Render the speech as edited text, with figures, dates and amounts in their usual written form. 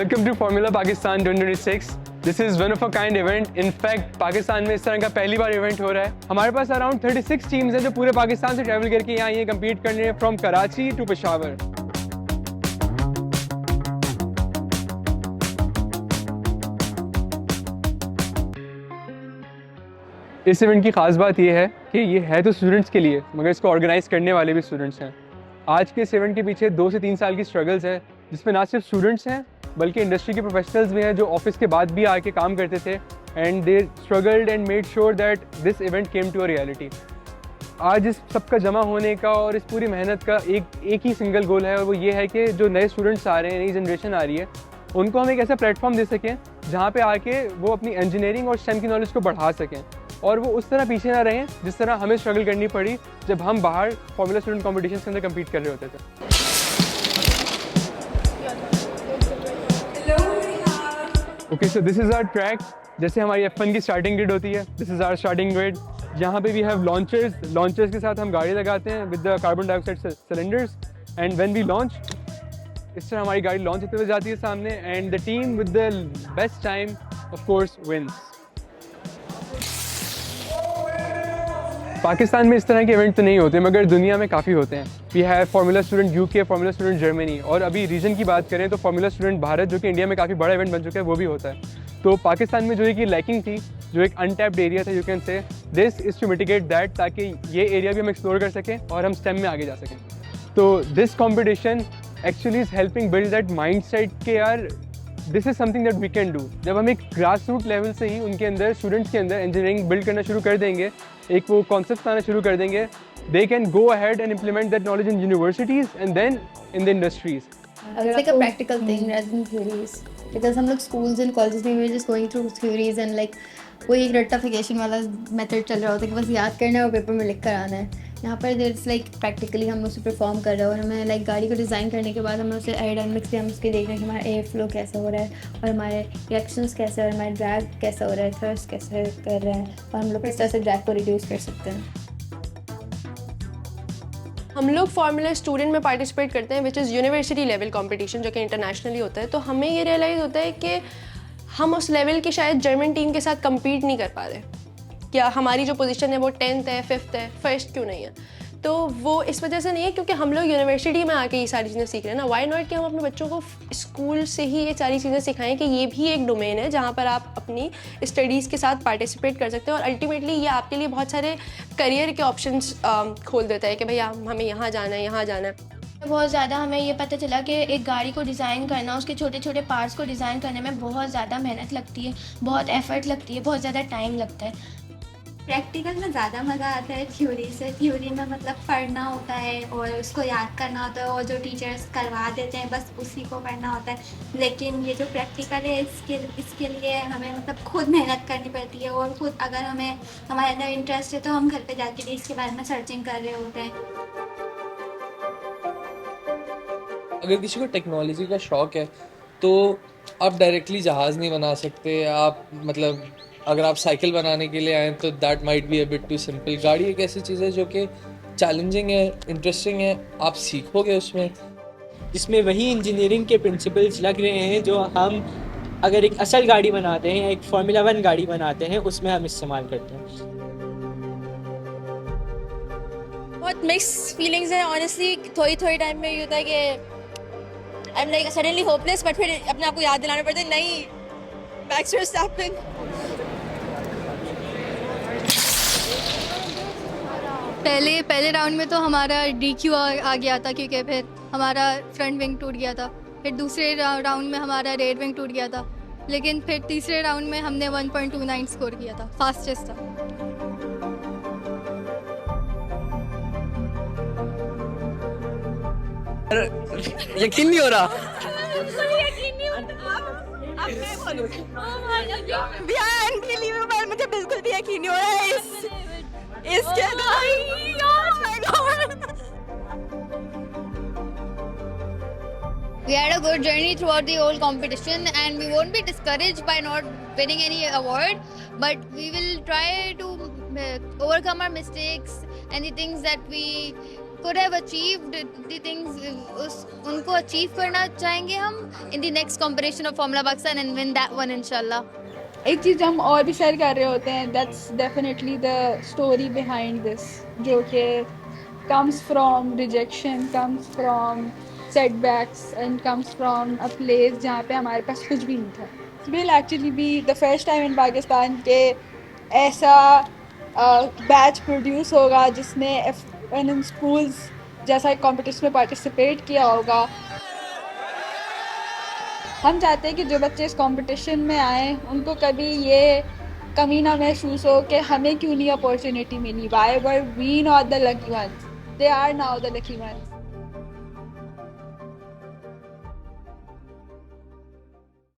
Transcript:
Welcome to Formula Pakistan 2026. This is one of a kind event. In fact, Pakistan में इस तरह का पहली बार इवेंट हो रहा है. हमारे पास अराउंड 36 टीम्स हैं जो पूरे पाकिस्तान से ट्रैवल करके यहाँ ये कम्पीट करने फ्रॉम कराची टू पेशावर. इस इवेंट की ख़ास बात यह है कि ये है तो स्टूडेंट्स के लिए, मगर इसको ऑर्गेनाइज करने वाले भी स्टूडेंट्स हैं. आज के इस इवेंट के पीछे 2 से 3 साल की स्ट्रगल्स है, जिसमें ना सिर्फ स्टूडेंट्स हैं बल्कि इंडस्ट्री के प्रोफेशनल्स भी हैं जो ऑफिस के बाद भी आके काम करते थे. And they struggled and made sure that this event came to a reality. आज इस सबका जमा होने का और इस पूरी मेहनत का एक ही सिंगल गोल है, और वो ये है कि जो नए स्टूडेंट्स आ रहे हैं, नई जनरेशन आ रही है, उनको हम एक ऐसा प्लेटफॉर्म दे सकें जहाँ पे आके वो अपनी इंजीनियरिंग और स्टेम की नॉलेज को बढ़ा सकें, और वो उस तरह पीछे ना रहें जिस तरह हमें स्ट्रगल करनी पड़ी जब हम बाहर फॉर्मूला स्टूडेंट कॉम्पिटिशन के अंदर कम्पीट कर रहे होते थे. Okay, so this is our track. जैसे हमारी F1 की स्टार्टिंग ग्रिड होती है, this is our starting grid. यहाँ पे वी हैव लॉन्चर्स के साथ हम गाड़ी लगाते हैं with the carbon dioxide cylinders. And when we launch, इस तरह हमारी गाड़ी लॉन्च होते हुए जाती है सामने, and the team with the best time of course wins. Pakistan में इस तरह के इवेंट तो नहीं होते, मगर दुनिया में काफ़ी होते हैं. We have formula student UK, formula student Germany, और अभी रीजन की बात करें तो फार्मूला स्टूडेंट भारत, जो कि इंडिया में काफ़ी बड़ा इवेंट बन चुका है, वो भी होता है. तो पाकिस्तान में जो एक लैकिंग थी, जो एक अनटैप्ड एरिया था, you can say this is to mitigate that, ताकि ये एरिया भी हम एक्सप्लोर कर सकें और हम स्टेम में आगे जा सकें. तो this competition actually is helping build that mindset के यार this is something that we can do. जब हम एक ग्रास रूट लेवल से ही उनके अंदर, स्टूडेंट्स के अंदर इंजीनियरिंग बिल्ड करना शुरू कर देंगे, एक वो कॉन्सेप्ट आना शुरू कर देंगे, they can go ahead and implement that knowledge in universities and then in the industries. It's like a practical thing rather than theories. Because हम लोग schools and colleges में we're just going through theories and like वो एक रट्टाफिकेशन वाला method चल रहा होता है कि बस याद करना है और पेपर में लिख कर आना है. यहाँ पर इट्स लाइक प्रैक्टिकली हम उसे परफॉर्म कर रहे हैं, और हमें लाइक गाड़ी को डिज़ाइन करने के बाद हमें उसे एयरोडायनामिक्स से हम उसके देख रहे हैं कि हमारा एयर फ्लो कैसा हो रहा है, और हमारे रिएक्शंस कैसे हो रहे हैं, हमारा ड्रैग कैसा हो रहा है, थ्रस्ट कैसे कर रहे हैं, और हम लोग किस तरह से ड्रैग को रिड्यूस कर सकते हैं. हम लोग फार्मूला स्टूडेंट में पार्टिसिपेट करते हैं, which is university level competition, जो कि इंटरनेशनली होता है. तो हमें ये रियलाइज़ होता है कि हम उस लेवल की शायद जर्मन टीम के साथ कम्पीट नहीं कर पा रहे. क्या हमारी जो पोजीशन है वो 10th है, 5th है, फर्स्ट क्यों नहीं है? तो वो इस वजह से नहीं है क्योंकि हम लोग यूनिवर्सिटी में आके ये सारी चीज़ें सीख रहे हैं ना. वाई नॉट कि हम अपने बच्चों को स्कूल से ही ये सारी चीज़ें सिखाएं कि ये भी एक डोमेन है जहाँ पर आप अपनी स्टडीज़ के साथ पार्टिसिपेट कर सकते हैं, और अल्टीमेटली ये आपके लिए बहुत सारे करियर के ऑप्शंस खोल देता है कि भैया हमें यहाँ जाना है, यहाँ जाना है. बहुत ज़्यादा हमें ये पता चला कि एक गाड़ी को डिज़ाइन करना, उसके छोटे छोटे पार्ट्स को डिज़ाइन करने में बहुत ज़्यादा मेहनत लगती है, बहुत एफर्ट लगती है, बहुत ज़्यादा टाइम लगता है. प्रैक्टिकल में ज़्यादा मज़ा आता है थ्योरी से. थ्योरी में मतलब पढ़ना होता है और उसको याद करना होता है, और जो टीचर्स करवा देते हैं बस उसी को पढ़ना होता है. लेकिन ये जो प्रैक्टिकल है इसके लिए हमें मतलब खुद मेहनत करनी पड़ती है, और खुद अगर हमें हमारे अंदर इंटरेस्ट है तो हम घर पे जाके भी इसके बारे में सर्चिंग कर रहे होते हैं. अगर किसी को टेक्नोलॉजी का शौक़ है तो आप डायरेक्टली जहाज़ नहीं बना सकते. आप मतलब अगर आप साइकिल बनाने के लिए आएँ तो that might be a bit too simple. गाड़ी एक ऐसी चीज़ है जो कि चैलेंजिंग है, इंटरेस्टिंग है, आप सीखोगे उसमें. इसमें वही इंजीनियरिंग के प्रिंसिपल्स लग रहे हैं जो हम अगर एक असल गाड़ी बनाते हैं, एक फार्मूला 1 गाड़ी बनाते हैं, उसमें हम इस्तेमाल करते हैं. बहुत मिक्स फीलिंग्स हैं ऑनेस्टली. थोड़ी टाइम में ये होता है कि I am like suddenly hopeless, but फिर अपने आप को याद दिलाना पड़ता है नहीं, Max Verstappen. पहले राउंड में तो हमारा DQ आ गया था, क्योंकि फिर हमारा फ्रंट विंग टूट गया था. फिर दूसरे राउंड में हमारा रेयर विंग टूट गया था, लेकिन फिर तीसरे राउंड में हमने 1.29 स्कोर किया था, फास्टेस्ट था. यकीन नहीं हो रहा. मुझे बिल्कुल भी यकीन नहीं हो रहा है इसके We had a good journey throughout the whole competition, and we won't be discouraged by not winning any award, but we will try to overcome our mistakes and the things that we could have achieved the things उनको achieve करना चाहेंगे हम in the next competition of Formula Pakistan and win that one inshallah. एक चीज़ हम और भी share कर रहे होते हैं, that's definitely the story behind this, जो कि comes from rejection, comes from setbacks and comes from a place जहाँ पे हमारे पास कुछ भी नहीं था. Will actually be the first time in Pakistan के ऐसा बैच प्रोड्यूस होगा जिसने एफ स्कूल्स जैसा एक कॉम्पिटिशन में पार्टिसिपेट किया होगा. हम चाहते हैं कि जो बच्चे इस कंपटीशन में आए उनको कभी ये कमी ना महसूस हो कि हमें क्यों नहीं अपॉर्चुनिटी मिली. Why were we not the lucky ones? They are now the lucky ones.